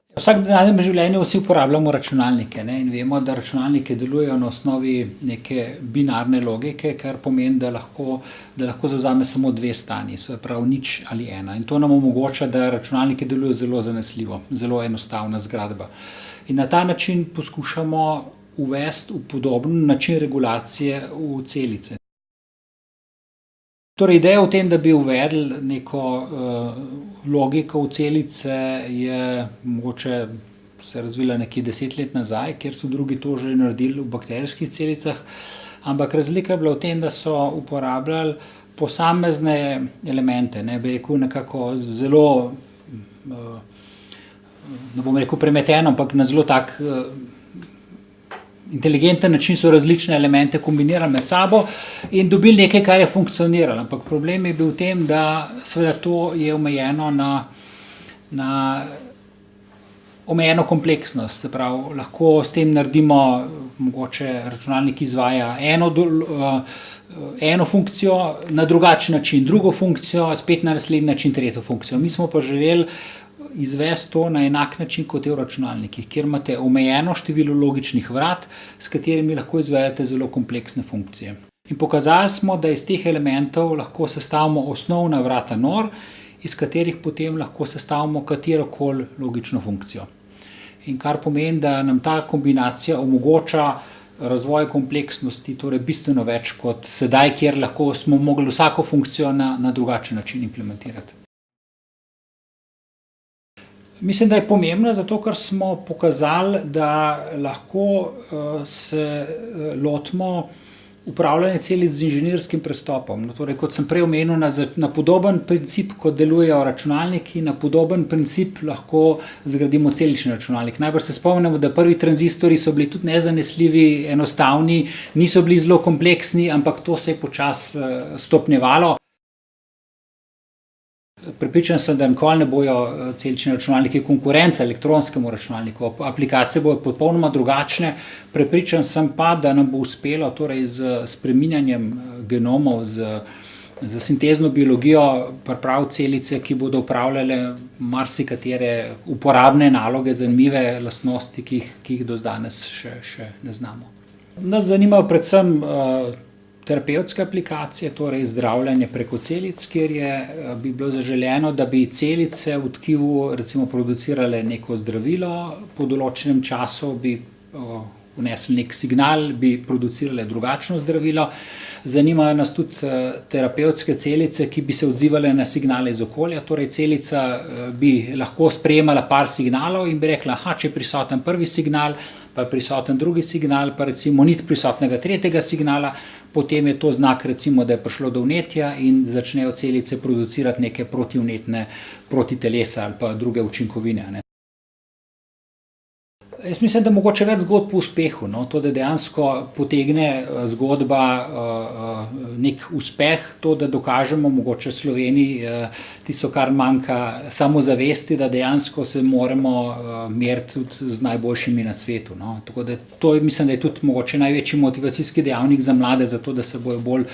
V vsakdanjem življenju vsi uporabljamo računalnike, ne, in vemo, da računalniki delujejo na osnovi neke binarne logike, kar pomeni, da lahko zavzame samo dve stanji, se pravi nič ali ena. In to nam omogoča, da računalniki delujejo zelo zanesljivo, zelo enostavna zgradba. In na ta način poskušamo uvesti v podoben način regulacije v celice. Torej, ideja v tem, da bi uvedli neko logiko v celice, je mogoče se razvila nekje 10 let nazaj, kjer so drugi to že naredili v bakterijskih celicah, ampak razlika je bila v tem, da so uporabljali posamezne elemente, ne bi rekel nekako zelo, ne bom rekel premeteno, ampak na zelo tak inteligenten način so različne elemente kombinirali med sabo in dobili nekaj, kar je funkcioniralo. Ampak problem je bil v tem, da seveda to je omejeno na omejeno kompleksnost. Se pravi, lahko s tem naredimo, mogoče računalnik izvaja eno funkcijo na drugačen način, drugo funkcijo, spet na naslednji način, tretjo funkcijo. Mi smo pa želeli izvesti to na enak način, kot je v računalnikih, kjer imate omejeno število logičnih vrat, s katerimi lahko izvedete zelo kompleksne funkcije. In pokazali smo, da iz teh elementov lahko sestavimo osnovna vrata NOR, iz katerih potem lahko sestavimo katerokoli logično funkcijo. In kar pomeni, da nam ta kombinacija omogoča razvoj kompleksnosti, torej bistveno več kot sedaj, kjer lahko smo mogli vsako funkcijo na drugačen način implementirati. Mislim, da je pomembno zato, ker smo pokazali, da lahko se lotimo upravljanja celic z inženirskim pristopom. No, torej, kot sem prej omenil, na podoben princip, kot delujejo računalniki, na podoben princip lahko zgradimo celični računalnik. Najbrž se spomnimo, da prvi tranzistorji so bili tudi nezanesljivi, enostavni, niso bili zelo kompleksni, ampak to se je počasi stopnjevalo. Prepričan sem, da nikoli ne bojo celični računalniki konkurenca elektronskemu računalniku. Aplikacije bojo popolnoma drugačne. Prepričan sem pa, da nam bo uspelo torej z spreminjanjem genomov, z sintezno biologijo pripraviti celice, ki bodo upravljale marsikatere uporabne naloge, zanimive lastnosti, ki jih do danes še ne znamo. Nas zanimajo predvsem terapevtske aplikacije, torej zdravljenje preko celic, kjer bi bilo zaželeno, da bi celice v tkivu recimo producirale neko zdravilo, po določenem času bi vnesli nek signal, bi producirale drugačno zdravilo. Zanimajo nas tudi terapevtske celice, ki bi se odzivale na signale iz okolja, torej celica bi lahko sprejemala par signalov in bi rekla, če je prisoten prvi signal, pa je prisoten drugi signal, pa recimo ni prisotnega tretjega signala, potem je to znak, recimo, da je prišlo do vnetja in začnejo celice producirati neke protivnetne protitelesa ali pa druge učinkovine, ne. Jaz mislim, da mogoče več zgodb o uspehu, no, to, da dejansko potegne zgodba nek uspeh, to, da dokažemo mogoče Sloveniji tisto, kar manjka, samozavesti, da dejansko se moramo meriti tudi z najboljšimi na svetu, no. Tako da to mislim, da je tudi mogoče največji motivacijski dejavnik za mlade, zato da se bojo bolj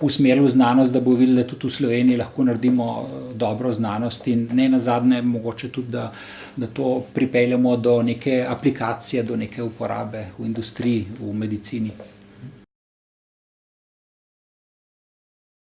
usmerili v znanost, da bojo videli, da tudi v Sloveniji lahko naredimo dobro znanost in ne nazadnje mogoče tudi, da to pripeljemo do neke aplikacije, do neke uporabe v industriji, v medicini.